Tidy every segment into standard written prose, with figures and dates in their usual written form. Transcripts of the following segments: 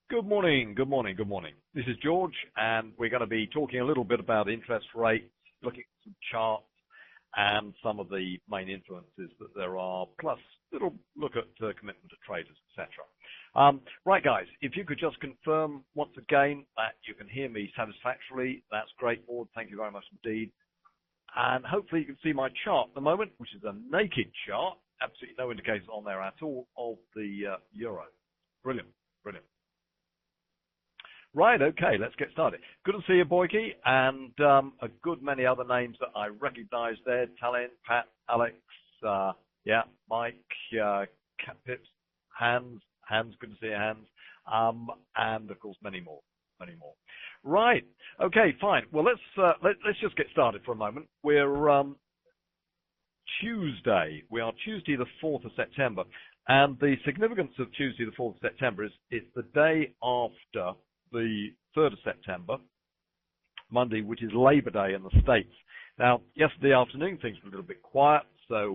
Good morning, good morning, good morning. This is George, and we're going to be talking a little bit about interest rates, looking at some charts and some of the main influences that there are, plus a little look at commitment to traders, etc. Right, guys, if you could just confirm once again that you can hear me satisfactorily, that's great, Board. Thank you very much indeed. And hopefully you can see my chart at the moment, which is a naked chart, absolutely no indicators on there at all of the euro. Brilliant, brilliant. Right, okay, let's get started. Good to see you, Boyke, and a good many other names that I recognize there. Talent, Pat, Alex, Mike, Pips, Hans, good to see you, Hans, and of course many more. Right, okay, fine. Well, let's just get started for a moment. We're Tuesday. We are Tuesday the 4th of September, and the significance of Tuesday the 4th of September is it's the day after the 3rd of September, Monday, which is Labor Day in the States. Now, yesterday afternoon, things were a little bit quiet, so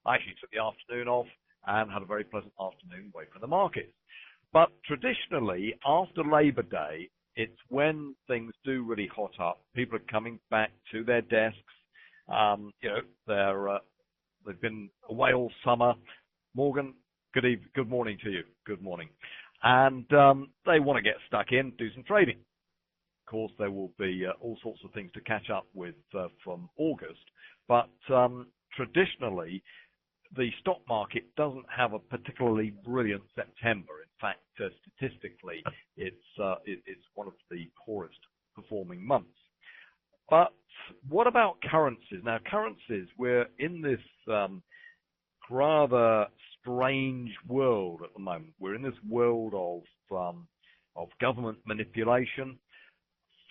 I actually took the afternoon off and had a very pleasant afternoon away from the markets. But traditionally, after Labor Day, it's when things do really hot up. People are coming back to their desks. They've been away all summer. Morgan, good morning to you. Good morning. And they want to get stuck in, do some trading. Of course, there will be all sorts of things to catch up with from August, but traditionally, the stock market doesn't have a particularly brilliant September. In fact, statistically, it's one of the poorest performing months. But what about currencies? Now, currencies, we're in this rather strange world at the moment. We're in this world of government manipulation,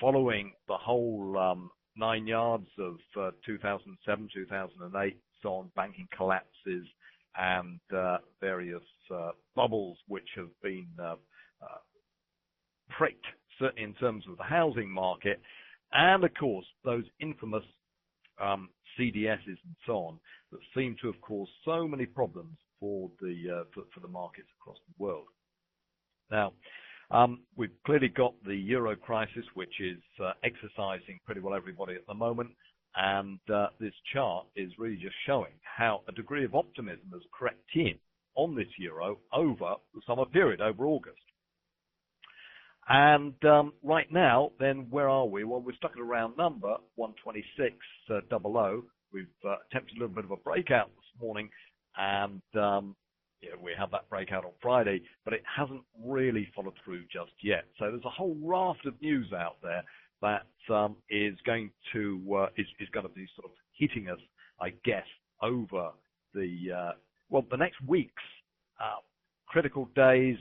following the whole 9 yards of 2007, 2008, so on, banking collapses and various bubbles which have been pricked, certainly in terms of the housing market, and of course those infamous CDSs and so on that seem to have caused so many problems for the markets across the world. Now, we've clearly got the euro crisis, which is exercising pretty well everybody at the moment, and this chart is really just showing how a degree of optimism has crept in on this euro over the summer period, over August. And right now, then, where are we? Well, we're stuck at a round number, 126.00. We've attempted a little bit of a breakout this morning, and we had that breakout on Friday, but it hasn't really followed through just yet. So there's a whole raft of news out there that is going to be sort of hitting us, I guess, over the next week's critical days.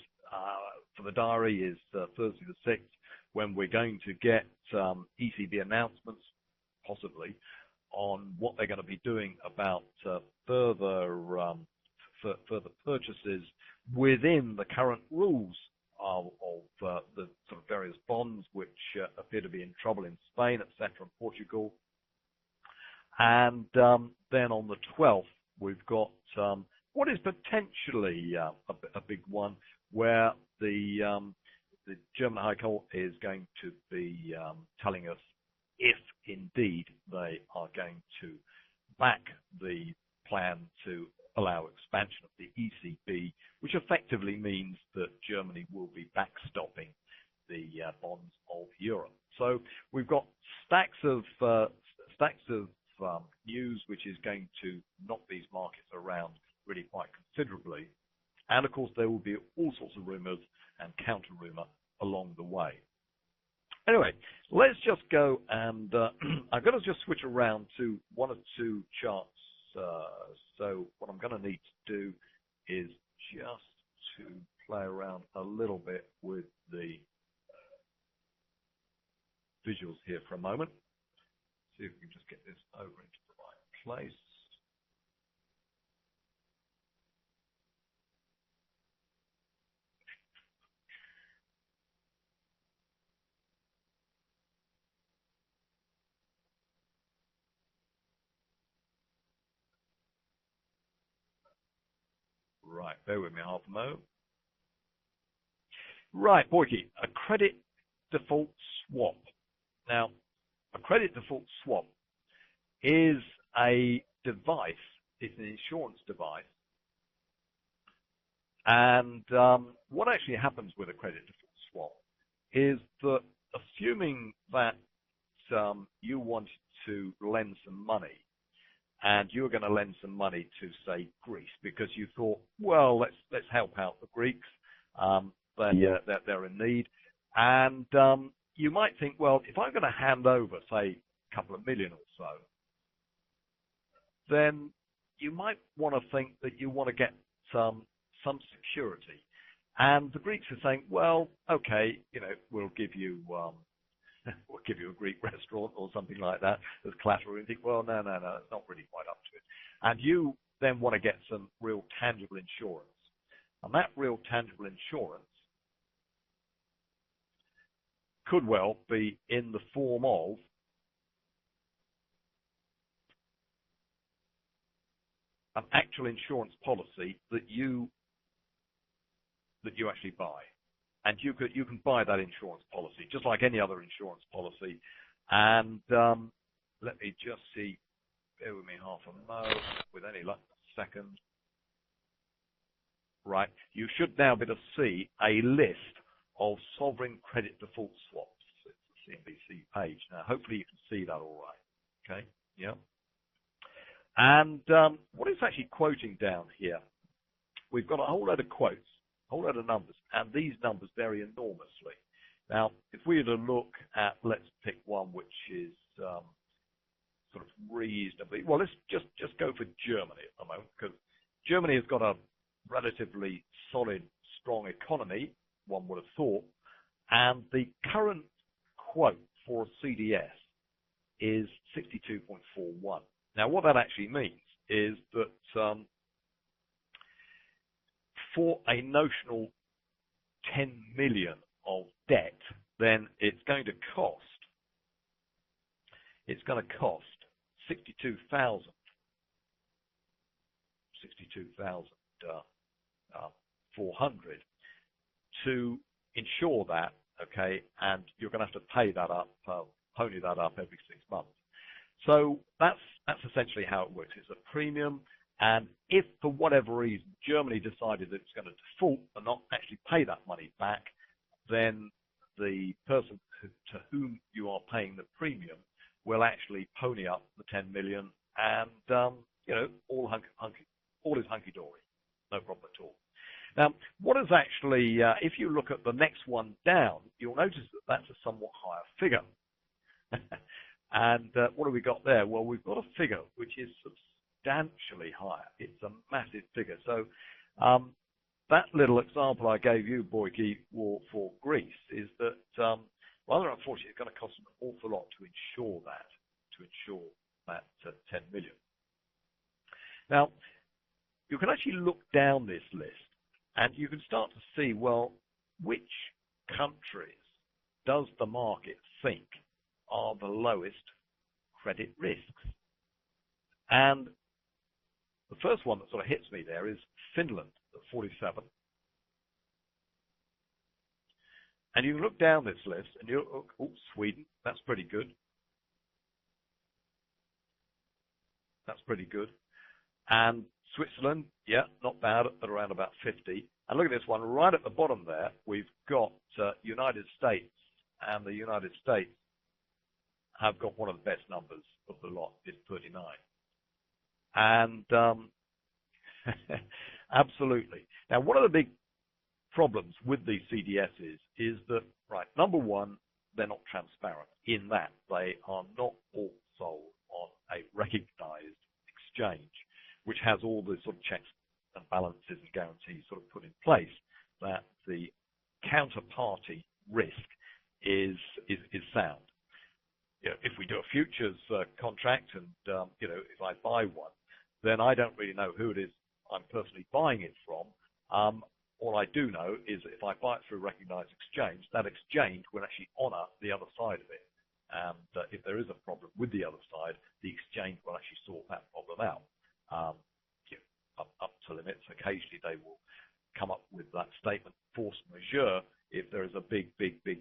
For the diary is Thursday the 6th, when we're going to get ECB announcements, possibly, on what they're going to be doing about further purchases within the current rules of the sort of various bonds which appear to be in trouble in Spain, etc., and Portugal. And then on the 12th, we've got what is potentially a big one, where the German High Court is going to be telling us if indeed they are going to back the plan to allow expansion of the ECB, which effectively means that Germany will be backstopping the bonds of Europe. So we've got stacks of news which is going to knock these markets around really quite considerably. And of course, there will be all sorts of rumors and counter-rumor along the way. Anyway, let's just go and I'm going to just switch around to one or two charts. So what I'm going to need to do is just to play around a little bit with the visuals here for a moment. See if we can just get this over into the right place. Right, bear with me half a moment. Right, Boyke, a credit default swap. Now, a credit default swap is a device, it's an insurance device, and what actually happens with a credit default swap is that, assuming that you wanted to lend some money, and you were going to lend some money to, say, Greece, because you thought, well, let's help out the Greeks. They're in need, and you might think, well, if I'm going to hand over, say, a couple of million or so, then you might want to think that you want to get some security. And the Greeks are saying, well, okay, we'll give you a Greek restaurant or something like that as collateral. And you think, well, no, it's not really quite up to it. And you then want to get some real tangible insurance. And that real tangible insurance could well be in the form of an actual insurance policy that you actually buy. And you can buy that insurance policy just like any other insurance policy. And let me just see, bear with me half a mo, with any luck, a second. Right, you should now be able to see a list of sovereign credit default swaps. It's the CNBC page. Now, hopefully you can see that all right. Okay, yeah. And what it's actually quoting down here, we've got a whole load of quotes, a whole load of numbers, and these numbers vary enormously. Now, if we were to look at, let's pick one which is sort of reasonably, well, let's just go for Germany at the moment, because Germany has got a relatively solid, strong economy, one would have thought, and the current quote for a CDS is 62.41. Now, what that actually means is that for a notional 10 million of debt, then it's going to cost 62,000 400 to insure that, okay, and you're going to have to pay that up, pony that up every 6 months. So that's essentially how it works. It's a premium, and if for whatever reason Germany decided that it's going to default and not actually pay that money back, then the person to whom you are paying the premium will actually pony up the 10 million, and all is hunky-dory, no problem at all. Now, what is actually, if you look at the next one down, you'll notice that that's a somewhat higher figure. And what have we got there? Well, we've got a figure which is substantially higher. It's a massive figure. So that little example I gave you, Boyke, for Greece is that, rather unfortunately, it's going to cost an awful lot to insure that 10 million. Now, you can actually look down this list and you can start to see, well, which countries does the market think are the lowest credit risks? And the first one that sort of hits me there is Finland at 47. And you can look down this list and you look, oh, Sweden, that's pretty good. That's pretty good. And Switzerland, yeah, not bad, at around about 50. And look at this one right at the bottom there. We've got United States, and the United States have got one of the best numbers of the lot. It's 39. And absolutely. Now, one of the big problems with these CDSs is that, right, number one, they're not transparent in that they are not all sold on a recognized exchange, which has all the sort of checks and balances and guarantees sort of put in place that the counterparty risk is sound. If we do a futures contract and, if I buy one, then I don't really know who it is I'm personally buying it from. All I do know is that if I buy it through a recognized exchange, that exchange will actually honor the other side of it. And if there is a problem with the other side, the exchange will actually sort that problem out. Up to limits. Occasionally they will come up with that statement, force majeure, if there is a big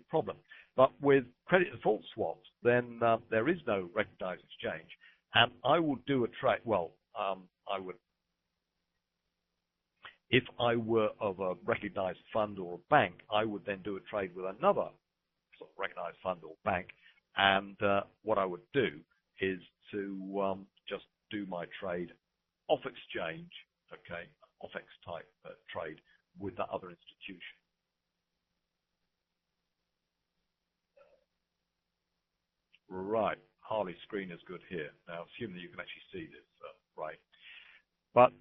problem. But with credit default swaps, then there is no recognized exchange, and I would do a trade. Well, I would, if I were of a recognized fund or a bank, I would then do a trade with another sort of recognized fund or bank, and what I would do is to just do my trade off exchange, okay, off-ex type trade with that other institution. Right, Harley's screen is good here. Now, assuming that you can actually see this, right? But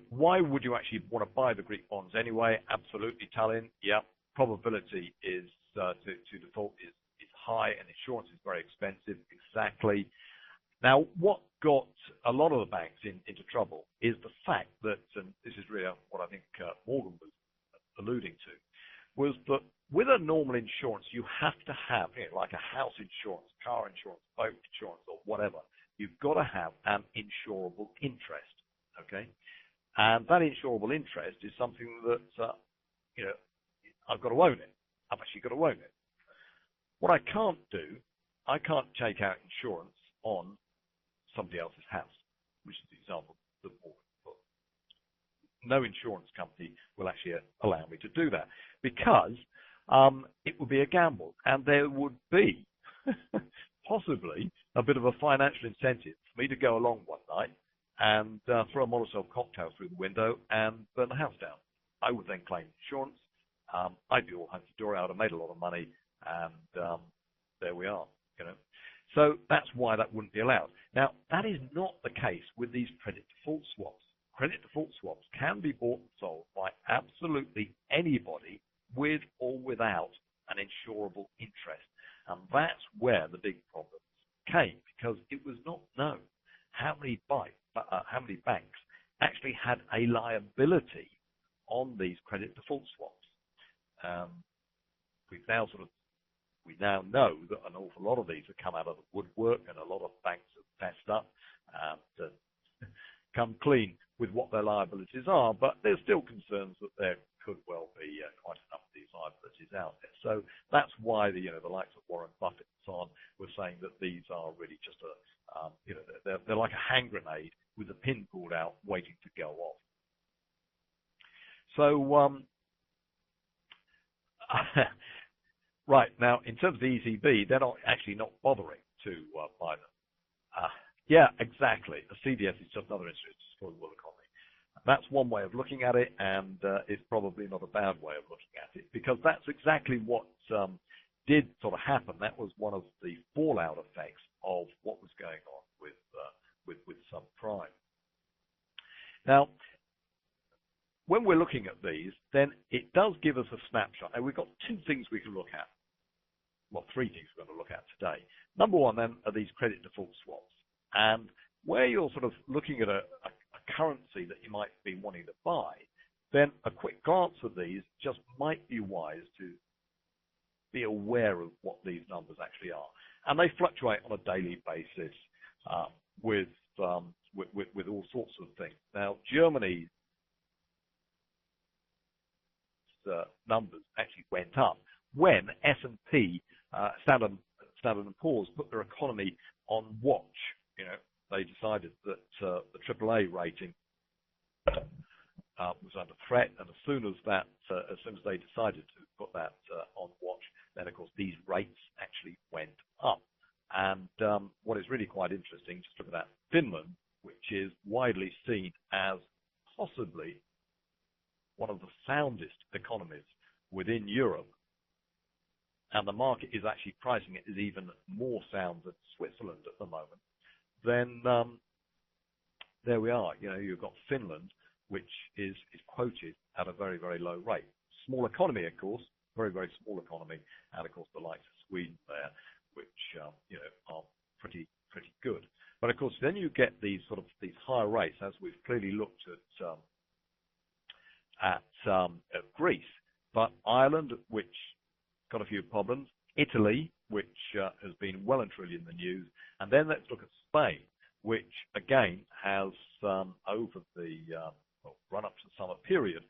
why would you actually want to buy the Greek bonds anyway? Absolutely, Tallinn. Yeah, probability is to default is high, and insurance is very expensive. Exactly. Now, what got a lot of the banks into trouble is the fact that, and this is really what I think Morgan was alluding to, was that with a normal insurance, you have to have, like a house insurance, car insurance, boat insurance, or whatever. You've got to have an insurable interest, okay? And that insurable interest is something that, I've got to own it. I've actually got to own it. What I can't do, I can't take out insurance on somebody else's house, which is the example that Morgan put. No insurance company will actually allow me to do that because it would be a gamble, and there would be possibly a bit of a financial incentive for me to go along one night and throw a Molotov cocktail through the window and burn the house down. I would then claim insurance. I'd be all hunky-dory. I would have made a lot of money, and there we are. So that's why that wouldn't be allowed. Now, that is not the case with these credit default swaps. Credit default swaps can be bought and sold by absolutely anybody with or without an insurable interest. And that's where the big problems came, because it was not known how many banks actually had a liability on these credit default swaps. We now know that an awful lot of these have come out of the woodwork, and a lot of banks have fessed up and come clean with what their liabilities are, but there's still concerns that there could well be quite enough of these liabilities out there. So that's why the likes of Warren Buffett and so on were saying that these are really just they're like a hand grenade with the pin pulled out waiting to go off. So right, now, in terms of the ECB, they're actually not bothering to buy them. Yeah, exactly. The CDS is just another instrument to destroy the world economy. That's one way of looking at it, and it's probably not a bad way of looking at it, because that's exactly what did sort of happen. That was one of the fallout effects of what was going on with subprime. Now, when we're looking at these, then it does give us a snapshot. And we've got two things we can look at. Well, three things we're going to look at today. Number one, then, are these credit default swaps. And where you're sort of looking at a currency that you might be wanting to buy, then a quick glance at these just might be wise to be aware of what these numbers actually are. And they fluctuate on a daily basis with all sorts of things. Now, Germany's numbers actually went up when S&P, Standard & Poor's, put their economy on watch. They decided that the AAA rating was under threat, and as soon as they decided to put that on watch, then of course these rates actually went up. And what is really quite interesting, just look at that, Finland, which is widely seen as possibly one of the soundest economies within Europe, and the market is actually pricing it as even more sound than Switzerland at the moment, then there we are. You've got Finland, which is quoted at a very, very low rate. Small economy, of course, very, very small economy, and of course the likes of Sweden there, which are pretty good. But of course, then you get these higher rates, as we've clearly looked at Greece, but Ireland, which got a few problems, Italy, which has been well and truly in the news, and then let's look at Spain, which again has over the run up to the summer period,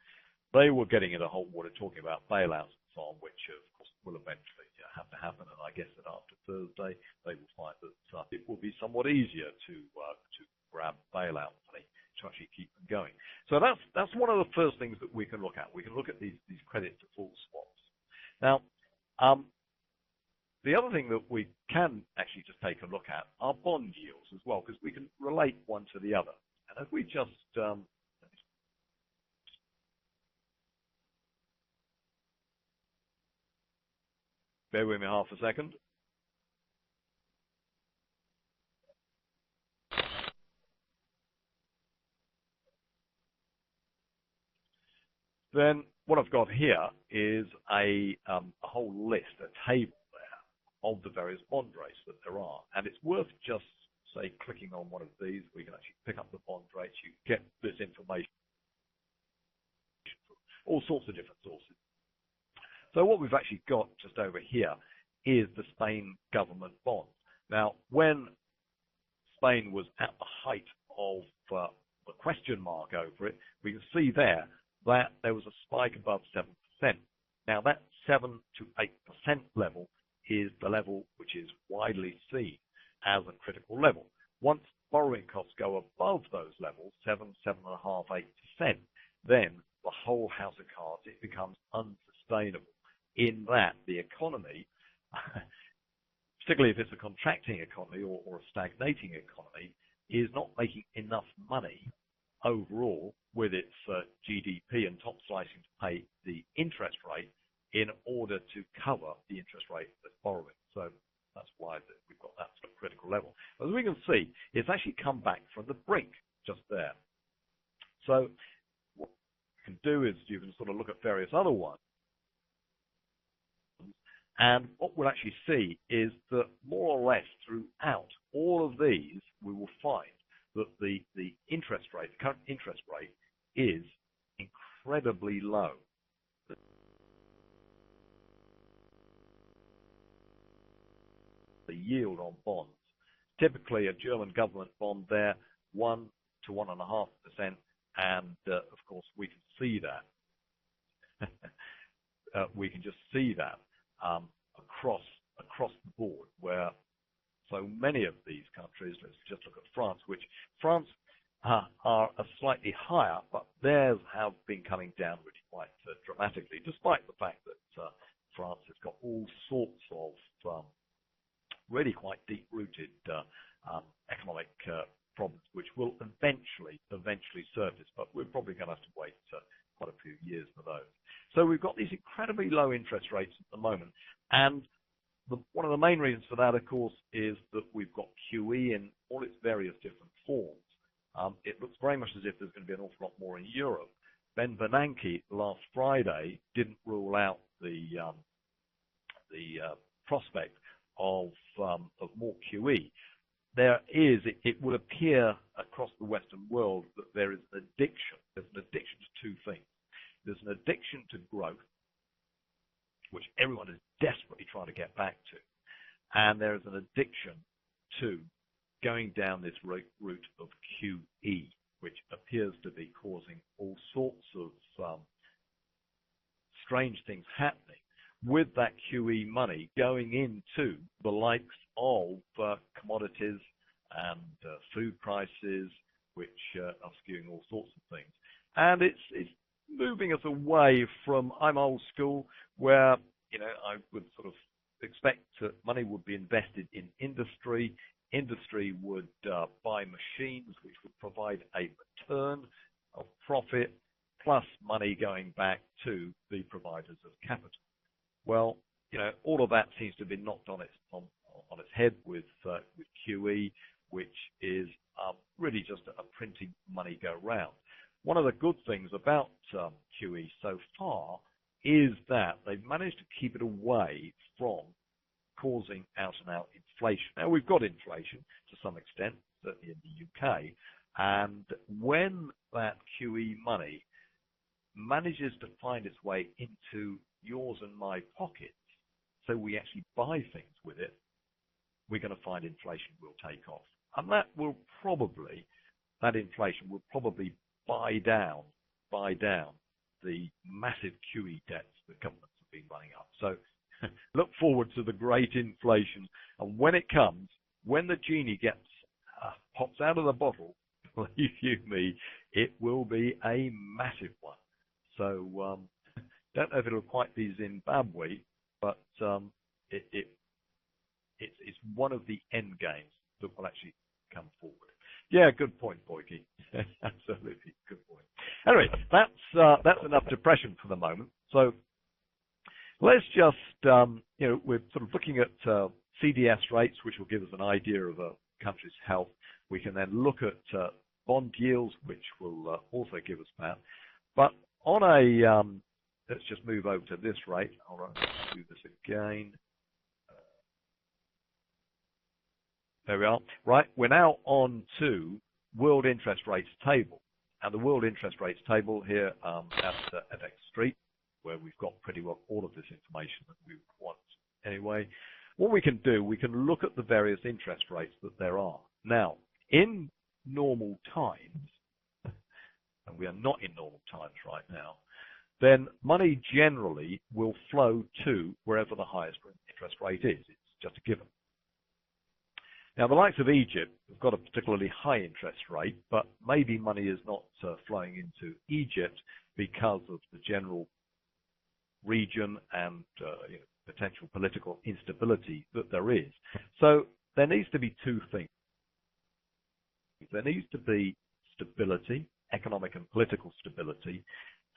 they were getting into hot water talking about bailouts and on, which of course will eventually have to happen. And I guess that after Thursday, they will find that it will be somewhat easier to grab bailout money to actually keep them going. So that's one of the first things that we can look at. We can look at these credit default swaps. Now, the other thing that we can actually just take a look at are bond yields as well, because we can relate one to the other. And if we just bear with me half a second. Then what I've got here is a whole list, a table there of the various bond rates that there are. And it's worth just, say, clicking on one of these. We can actually pick up the bond rates. You get this information from all sorts of different sources. So what we've actually got just over here is the Spain government bond. Now, when Spain was at the height of the question mark over it, we can see there that there was a spike above 7%. Now, that 7 to 8% level is the level which is widely seen as a critical level. Once borrowing costs go above those levels, 7, 7.5%, 8%, then the whole house of cards, it becomes unsustainable in that the economy, particularly if it's a contracting economy or a stagnating economy, is not making enough money overall with its GDP and top slicing to pay the interest rate in order to cover the interest rate that's borrowing. So that's why we've got that sort of critical level. As we can see, it's actually come back from the brink just there. So what you can do is you can sort of look at various other ones. And what we'll actually see is that more or less throughout all of these, we will find that the interest rate, the current interest rate, is incredibly low. The yield on bonds, typically a German government bond there, 1 to 1.5%, and of course we can see that. We can just see that across the board, where so many of these countries, let's just look at France, which France are slightly higher, but theirs have been coming down really quite dramatically, despite the fact that France has got all sorts of really quite deep-rooted economic problems, which will eventually surface, but we're probably going to have to wait quite a few years for those. So we've got these incredibly low interest rates at the moment, and one of the main reasons for that, of course, is that we've got QE in all its various different forms. It looks very much as if there's going to be an awful lot more in Europe. Ben Bernanke last Friday didn't rule out the prospect of more QE. There is, it would appear across the Western world that there is an addiction. There's an addiction to two things. There's an addiction to growth, which everyone is desperately trying to get back to. And there is an addiction to going down this route of QE, which appears to be causing all sorts of strange things happening with that QE money going into the likes of commodities and food prices, which are skewing all sorts of things. And it's moving us away from, I'm old school, where I would sort of expect that money would be invested in industry. Industry would buy machines which would provide a return of profit, plus money going back to the providers of capital. Well, all of that seems to have been knocked on its head with QE, which is really just a printing money go round. One of the good things about QE so far is that they've managed to keep it away from causing out-and-out inflation. Now, we've got inflation to some extent, certainly in the UK, and when that QE money manages to find its way into yours and my pockets, so we actually buy things with it, we're going to find inflation will take off. And that inflation will probably buy down the massive QE debts that governments been running up. So look forward to the great inflation. And when it comes, when the genie pops out of the bottle, believe you me, it will be a massive one. So don't know if it'll quite be Zimbabwe, but it's one of the end games that will actually come forward. Yeah, good point, Boyke. Absolutely, good point. Anyway, that's enough depression for the moment. So let's just, we're sort of looking at CDS rates, which will give us an idea of a country's health. We can then look at bond yields, which will also give us that. But on a, let's just move over to this rate. All right, let's do this again. There we are. Right, we're now on to world interest rates table. And the world interest rates table here at FX Street, where we've got pretty well all of this information that we want anyway. What we can do, we can look at the various interest rates that there are. Now, in normal times, and we are not in normal times right now, then money generally will flow to wherever the highest interest rate is. It's just a given. Now, the likes of Egypt have got a particularly high interest rate, but maybe money is not flowing into Egypt because of the general region and potential political instability that there is. So there needs to be two things. There needs to be stability, economic and political stability,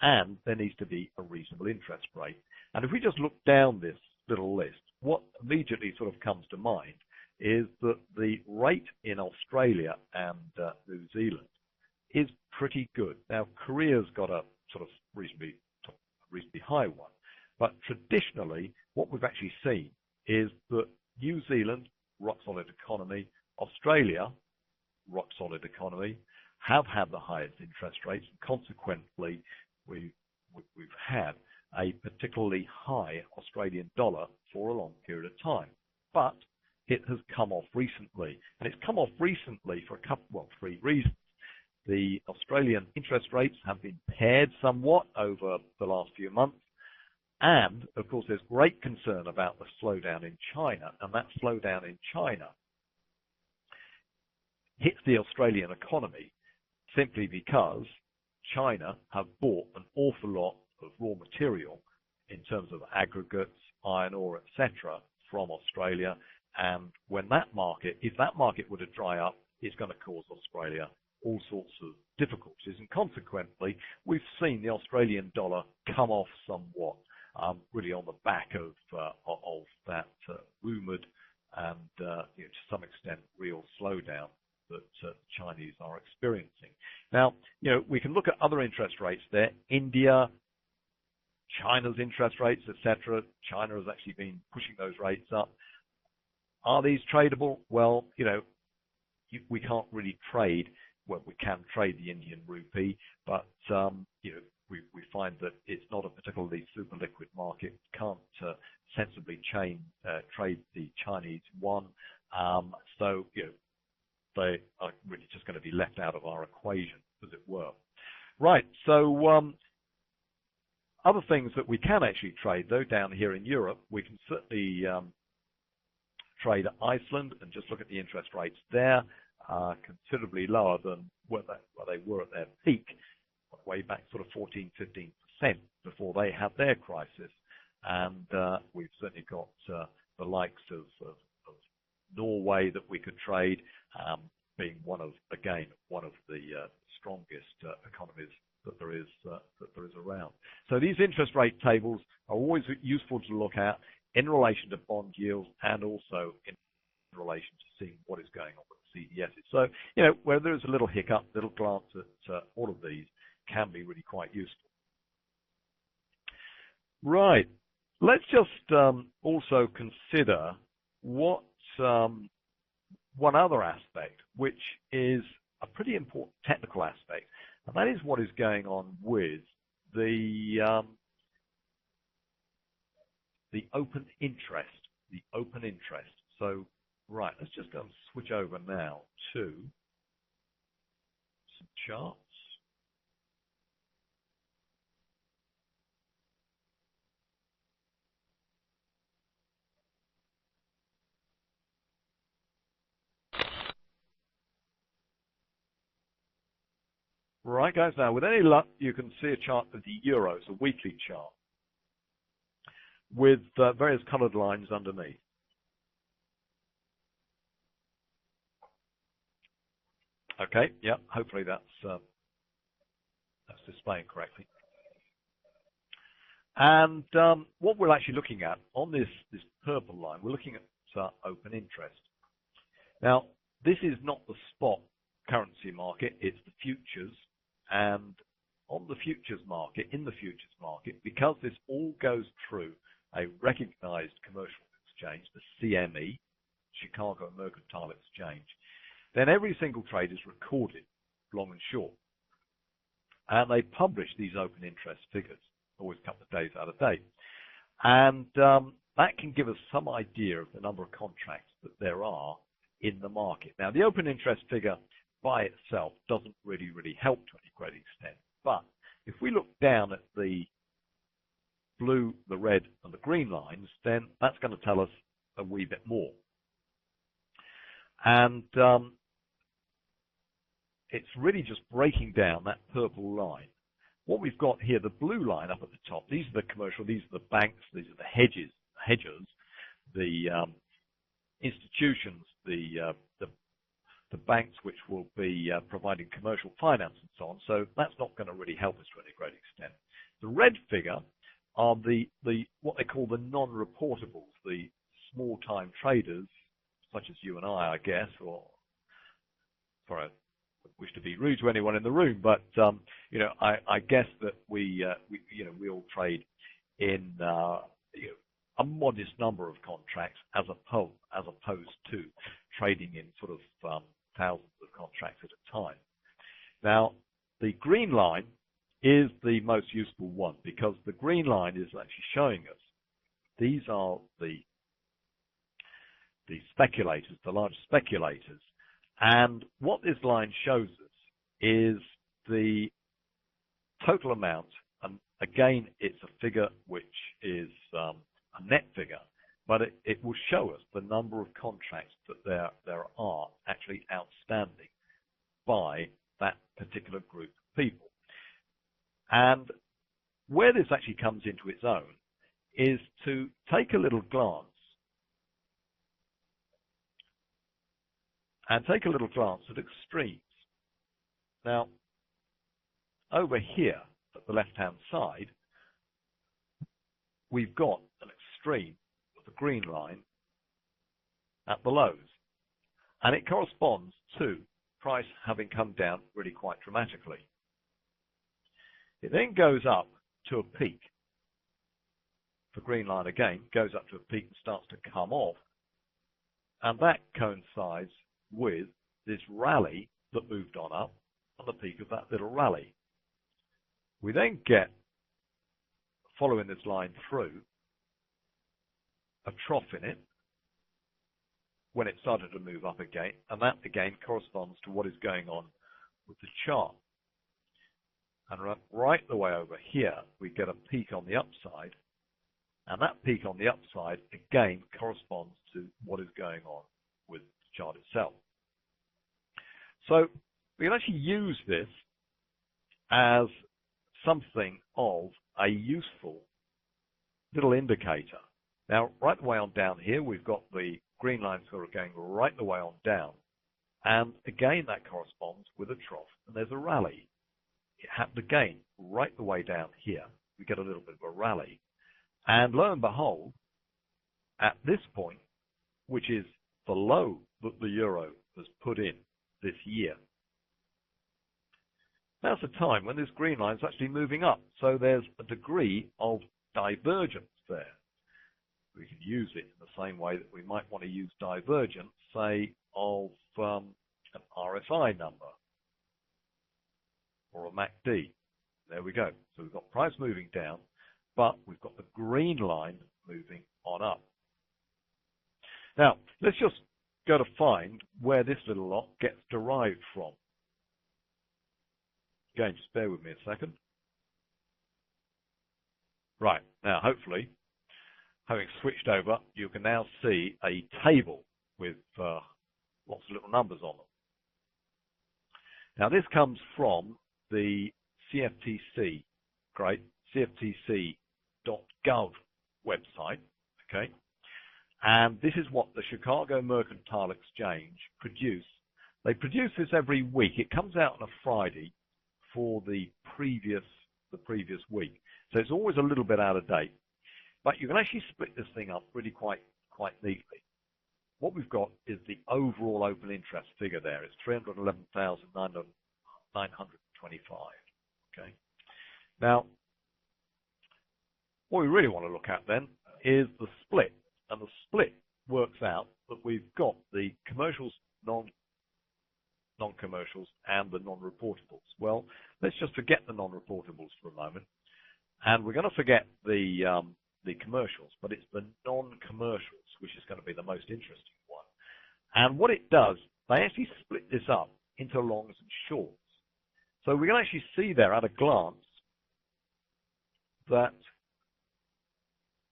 and there needs to be a reasonable interest rate. And if we just look down this little list, what immediately sort of comes to mind is that the rate in Australia and New Zealand is pretty good. Now, Korea's got a sort of reasonably high one, but traditionally, what we've actually seen is that New Zealand, rock solid economy, Australia, rock solid economy, have had the highest interest rates, and consequently, we've had a particularly high Australian dollar for a long period of time. But it has come off recently, and it's come off recently for three reasons. The Australian interest rates have been pared somewhat over the last few months, and of course there's great concern about the slowdown in China, and that slowdown in China hits the Australian economy simply because China have bought an awful lot of raw material in terms of aggregates, iron ore, etc., from Australia. And when if that market were to dry up, it's going to cause Australia all sorts of difficulties. And consequently, we've seen the Australian dollar come off somewhat, really on the back of that rumored and to some extent real slowdown that the Chinese are experiencing. Now, we can look at other interest rates there. India, China's interest rates, etc. China has actually been pushing those rates up. Are these tradable? Well, we can't really trade. Well, we can trade the Indian rupee, but we find that it's not a particularly super liquid market. Can't sensibly trade the Chinese yuan. So they are really just going to be left out of our equation, as it were. Right. So other things that we can actually trade, though, down here in Europe, we can certainly trade Iceland and just look at the interest rates there, considerably lower than where they were at their peak, way back sort of 14-15% before they had their crisis. And we've certainly got the likes of Norway that we could trade, being one of the strongest economies that there is around. So these interest rate tables are always useful to look at in relation to bond yields and also in relation to seeing what is going on with the CDSs. So, where there's a little hiccup, little glance at all of these can be really quite useful. Right. Let's just also consider one other aspect, which is a pretty important technical aspect, and that is what is going on with the open interest. So, right, let's just go and switch over now to some charts. Right, guys, now with any luck, you can see a chart of the euro. It's a weekly chart with various colored lines underneath. Okay, yeah, hopefully that's displaying correctly. And what we're actually looking at on this purple line, we're looking at open interest. Now, this is not the spot currency market, it's the futures. And on the futures market, in the futures market, because this all goes through a recognized commercial exchange, the CME, Chicago Mercantile Exchange, then every single trade is recorded, long and short. And they publish these open interest figures, always a couple of days out of date. And that can give us some idea of the number of contracts that there are in the market. Now, the open interest figure by itself doesn't really help to any great extent. But if we look down at the blue, the red, and the green lines, then that's going to tell us a wee bit more. And it's really just breaking down that purple line. What we've got here, the blue line up at the top, these are the commercial, these are the banks, these are the hedgers, the institutions, the banks which will be providing commercial finance and so on. So that's not going to really help us to any great extent. The red figure are the what they call the non-reportables, the small-time traders, such as you and I guess, or sorry, I wish to be rude to anyone in the room, but you know, I guess that we all trade in a modest number of contracts as opposed to trading in sort of thousands of contracts at a time. Now, the green line is the most useful one because the green line is actually showing us these are the speculators, the large speculators. And what this line shows us is the total amount, and again, it's a figure which is a net figure, but it will show us the number of contracts that there are actually outstanding by that particular group of people. And where this actually comes into its own is to take a little glance at extremes. Now, over here at the left-hand side, we've got an extreme of the green line at the lows, and it corresponds to price having come down really quite dramatically. It then goes up to a peak. The green line again goes up to a peak and starts to come off, and that coincides with this rally that moved on up on the peak of that little rally. We then get, following this line through, a trough in it when it started to move up again, and that again corresponds to what is going on with the chart. And right the way over here, we get a peak on the upside, and that peak on the upside again corresponds to what is going on with the chart itself. So we can actually use this as something of a useful little indicator. Now, right the way on down here, we've got the green line sort of going right the way on down. And again, that corresponds with a trough, and there's a rally. It happened again right the way down here. We get a little bit of a rally. And lo and behold, at this point, which is the low that the euro has put in this year, that's a time when this green line is actually moving up. So there's a degree of divergence there. We can use it in the same way that we might want to use divergence, say, of an RSI number or a MACD. There we go. So we've got price moving down, but we've got the green line moving on up. Now, let's just go to find where this little lot gets derived from. Again, just bear with me a second. Right, now hopefully, having switched over, you can now see a table with lots of little numbers on them. Now this comes from the CFTC, great, CFTC.gov website, okay? And this is what the Chicago Mercantile Exchange produce. They produce this every week. It comes out on a Friday for the previous week. So it's always a little bit out of date. But you can actually split this thing up really quite neatly. What we've got is the overall open interest figure there. It's 311,925. Okay. Now, what we really want to look at then is the split. And the split works out that we've got the commercials, non-commercials, and the non-reportables. Well, let's just forget the non-reportables for a moment. And we're going to forget the commercials, but it's the non-commercials, which is going to be the most interesting one. And what it does, they actually split this up into longs and shorts. So we can actually see there at a glance that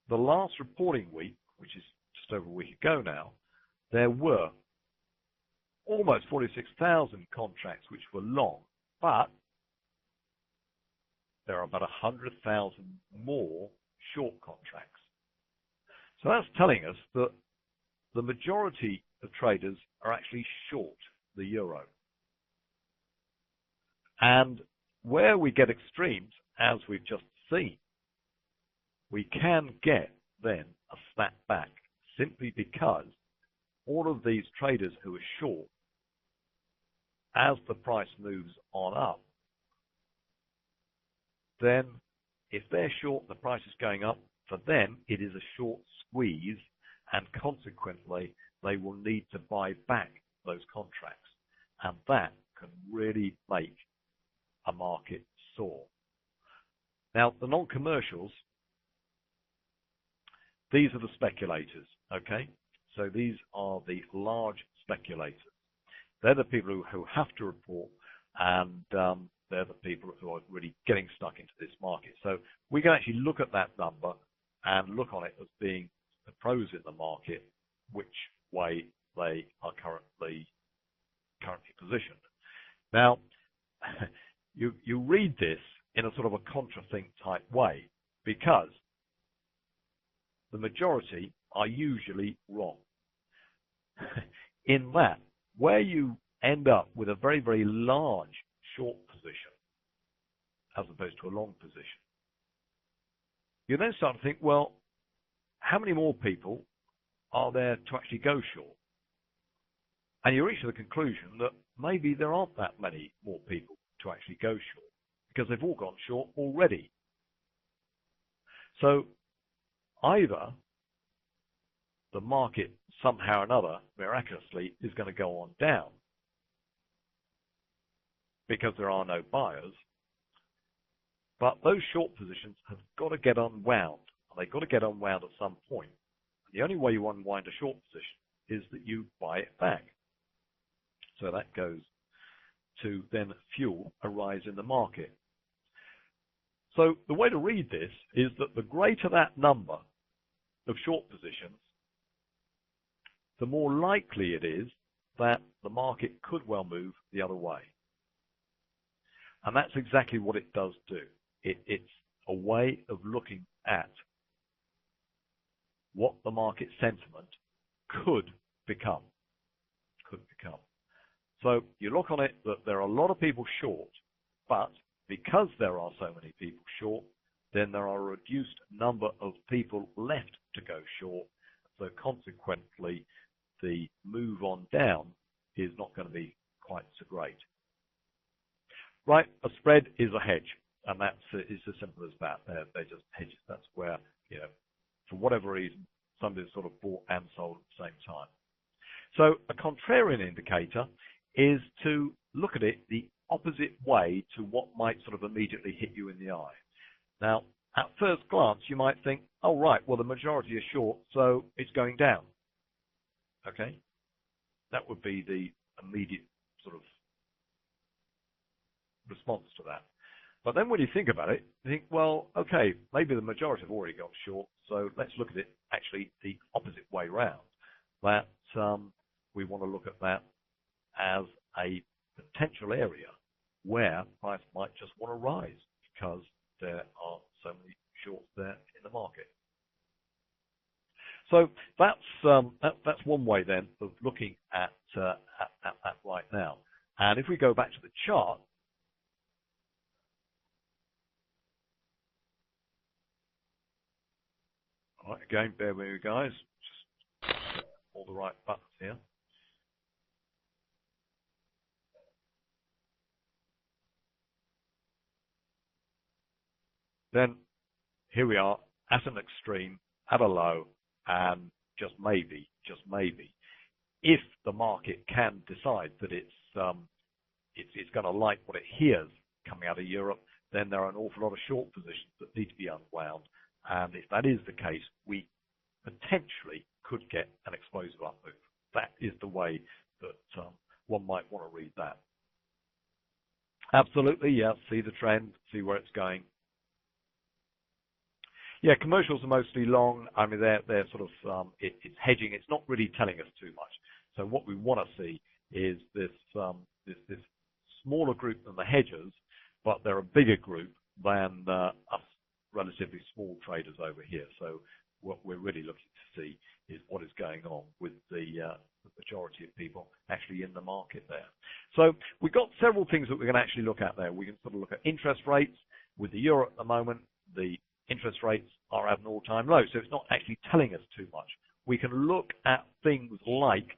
the last reporting week, which is just over a week ago now, there were almost 46,000 contracts which were long, but there are about 100,000 more short contracts. So that's telling us that the majority of traders are actually short the euro. And where we get extremes, as we've just seen, we can get then a snap back simply because all of these traders who are short, as the price moves on up, then if they're short, the price is going up, for them it is a short squeeze, and consequently they will need to buy back those contracts. And that can really make a market soar. Now, the non-commercials, these are the speculators, okay? So these are the large speculators. They're the people who have to report, and they're the people who are really getting stuck into this market. So we can actually look at that number and look on it as being the pros in the market, which way they are currently positioned. Now, you read this in a sort of a contra-think type way, because the majority are usually wrong. In that, where you end up with a very, very large short position as opposed to a long position, you then start to think, well, how many more people are there to actually go short? And you reach to the conclusion that maybe there aren't that many more people to actually go short, because they've all gone short already. So either the market somehow or another, miraculously, is going to go on down because there are no buyers, but those short positions have got to get unwound, and they've got to get unwound at some point. And the only way you unwind a short position is that you buy it back. So that goes to then fuel a rise in the market. So the way to read this is that the greater that number of short positions, the more likely it is that the market could well move the other way. And that's exactly what it does do. It's a way of looking at what the market sentiment could become. So you look on it that there are a lot of people short, but because there are so many people short, then there are a reduced number of people left to go short. So consequently, the move on down is not going to be quite so great. Right, a spread is a hedge, and it's as simple as that. They're just hedges. That's where, for whatever reason, somebody's sort of bought and sold at the same time. So a contrarian indicator is to look at it the opposite way to what might sort of immediately hit you in the eye. Now, at first glance, you might think, oh, right, well, the majority is short, so it's going down. Okay? That would be the immediate sort of response to that. But then when you think about it, you think, well, okay, maybe the majority have already got short, so let's look at it actually the opposite way round. That we want to look at that as a potential area where price might just want to rise because there are so many shorts there in the market. So that's one way then of looking at right now. And if we go back to the chart, all right, again, bear with me, guys. Just all the right buttons here. Then here we are at an extreme, at a low, and just maybe, if the market can decide that it's going to like what it hears coming out of Europe, then there are an awful lot of short positions that need to be unwound. And if that is the case, we potentially could get an explosive up move. That is the way that one might want to read that. Absolutely, yeah. See the trend, see where it's going. Yeah, commercials are mostly long. I mean, they're sort of it's hedging. It's not really telling us too much. So what we want to see is this smaller group than the hedgers, but they're a bigger group than us relatively small traders over here. So what we're really looking to see is what is going on with the majority of people actually in the market there. So we've got several things that we can actually look at there. We can sort of look at interest rates. With the euro at the moment, the interest rates are at an all-time low, so it's not actually telling us too much. We can look at things like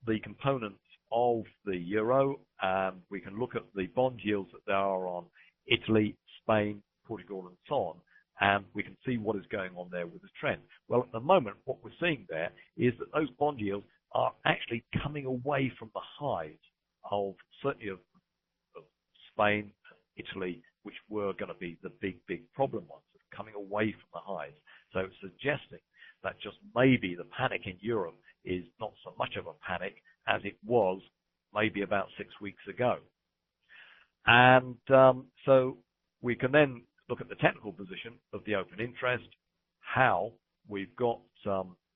the components of the euro, and we can look at the bond yields that there are on Italy, Spain, Portugal, and so on, and we can see what is going on there with the trend. Well, at the moment, what we're seeing there is that those bond yields are actually coming away from the highs of certainly of Spain, Italy, which were going to be the big problem ones, coming away from the highs. So it's suggesting that just maybe the panic in Europe is not so much of a panic as it was maybe about 6 weeks ago. And so we can then look at the technical position of the open interest, how we've got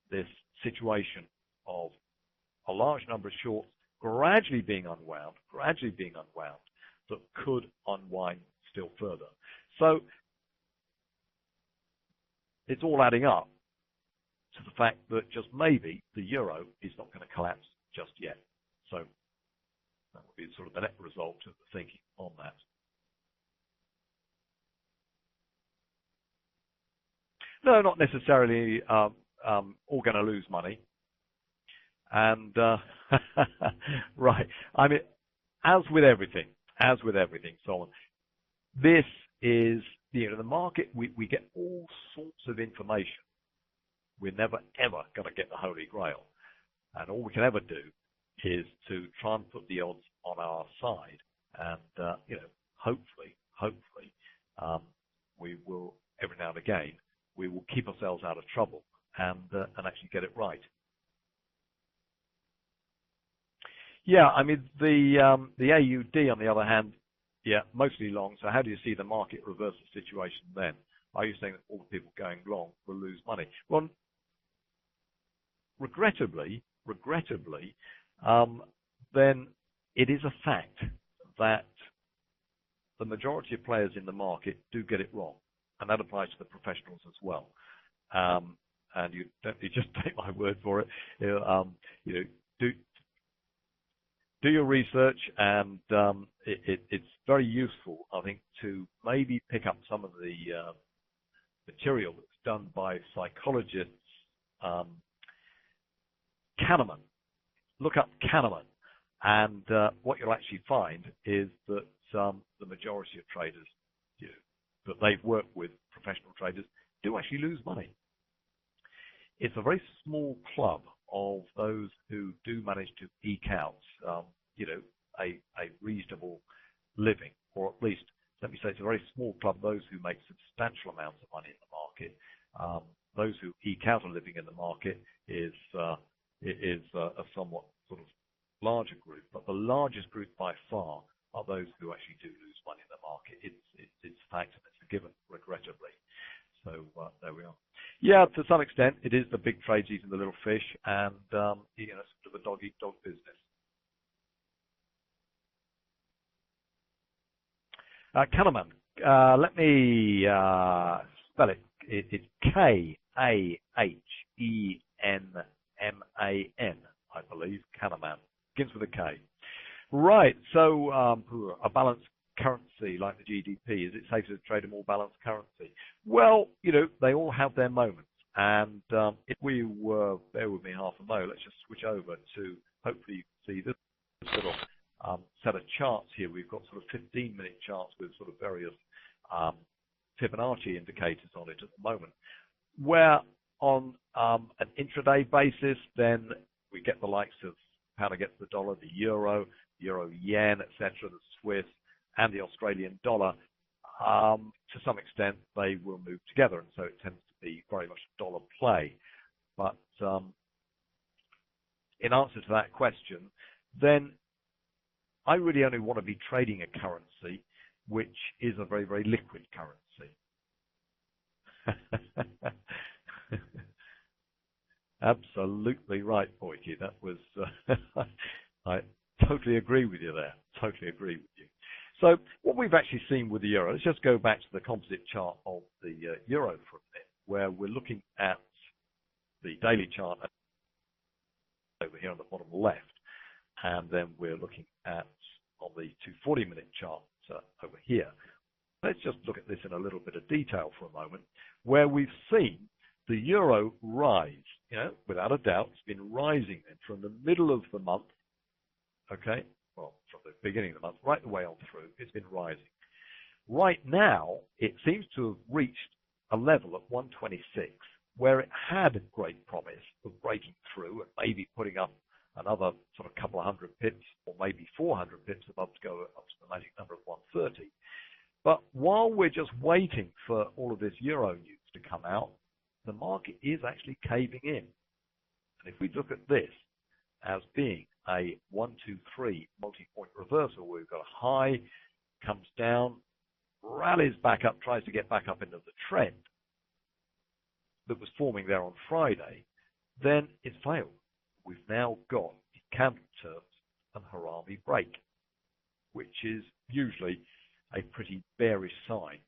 this situation of a large number of shorts gradually being unwound, that could unwind still further. So it's all adding up to the fact that just maybe the euro is not going to collapse just yet. So that would be sort of the net result of the thinking on that. No, not necessarily all going to lose money. And right, I mean, as with everything, so on, this is, the market, we get all sorts of information. We're never, ever going to get the Holy Grail. And all we can ever do is to try and put the odds on our side. And, hopefully, we will, every now and again, we will keep ourselves out of trouble and actually get it right. Yeah, I mean, the AUD, on the other hand, yeah, mostly long. So how do you see the market reverse the situation then? Are you saying that all the people going long will lose money? Well, regrettably, then it is a fact that the majority of players in the market do get it wrong, and that applies to the professionals as well. And you don't just take my word for it. Do your research, and it's very useful, I think, to maybe pick up some of the material that's done by psychologists. Kahneman. Look up Kahneman, and what you'll actually find is that the majority of traders that they've worked with, professional traders, do actually lose money. It's a very small club of those who do manage to eke out, a reasonable living, or at least, let me say, it's a very small club, those who make substantial amounts of money in the market. Those who eke out a living in the market is a somewhat sort of larger group, but the largest group by far are those who actually do lose money in the market. It's a fact, and it's a given, regrettably. So there we are. Yeah, to some extent, it is the big trades eating the little fish, and sort of a dog-eat-dog business. Kahneman. Let me spell it. It's Kahneman, I believe. Kahneman. Begins with a K. Right. So a balanced currency like the GDP, is it safe to trade a more balanced currency? Well, they all have their moments. And if we were, bear with me half a mo, let's just switch over to, hopefully you can see this little set of charts here. We've got sort of 15-minute charts with sort of various Fibonacci indicators on it at the moment, where on an intraday basis, then we get the likes of pound against the dollar, the euro yen, etc., the Swiss, and the Australian dollar. To some extent, they will move together, and so it tends to be very much a dollar play. But in answer to that question, then I really only want to be trading a currency which is a very, very liquid currency. Absolutely right, Boyke. That was, I totally agree with you there. Totally agree with you. So what we've actually seen with the euro, let's just go back to the composite chart of the euro for a minute, where we're looking at the daily chart over here on the bottom left, and then we're looking at on the 240-minute chart over here. Let's just look at this in a little bit of detail for a moment, where we've seen the euro rise. Without a doubt, it's been rising then from the middle of the month, okay, well, from the beginning of the month, right the way on through, it's been rising. Right now, it seems to have reached a level at 126, where it had great promise of breaking through and maybe putting up another sort of couple of hundred pips, or maybe 400 pips above to go up to the magic number of 130. But while we're just waiting for all of this euro news to come out, the market is actually caving in. And if we look at this as being a 1, 2, 3 multi-point reversal, where we've got a high, comes down, rallies back up, tries to get back up into the trend that was forming there on Friday, then it's failed. We've now got the candle terms and Hallmey break, which is usually a pretty bearish sign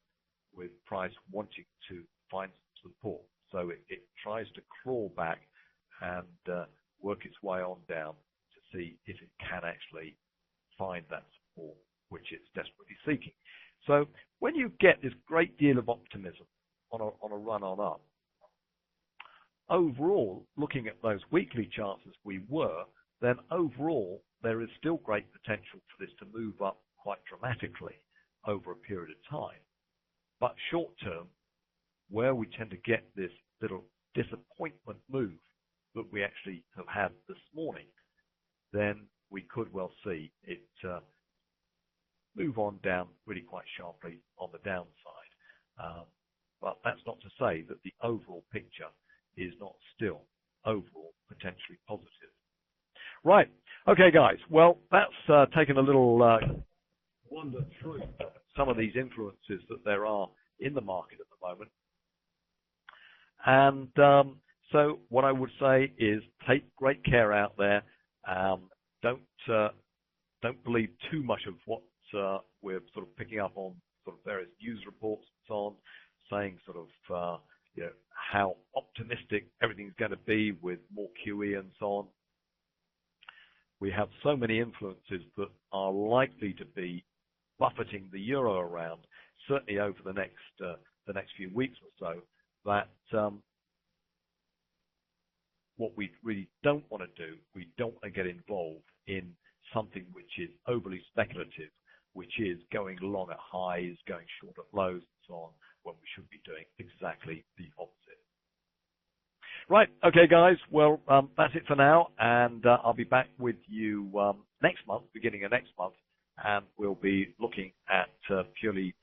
with price wanting to find some support. So it tries to crawl back and work its way on down to see if it can actually find that support which it's desperately seeking. So when you get this great deal of optimism on a run on up, overall, looking at those weekly charts as we were, then overall there is still great potential for this to move up quite dramatically over a period of time. But short term, where we tend to get this little disappointment move that we actually have had this morning, then we could well see it move on down really quite sharply on the downside. But that's not to say that the overall picture is not still overall potentially positive. Right. Okay, guys. Well, that's taken a little wander through some of these influences that there are in the market at the moment. And so what I would say is take great care out there. Don't believe too much of what we're sort of picking up on sort of various news reports and so on, saying sort of how optimistic everything's going to be with more QE and so on. We have so many influences that are likely to be buffeting the euro around, certainly over the next few weeks or so, that what we really don't want to do, we don't want to get involved in something which is overly speculative, which is going long at highs, going short at lows, and so on, when we should be doing exactly the opposite. Right, okay, guys. Well, that's it for now, and I'll be back with you next month, beginning of next month, and we'll be looking at purely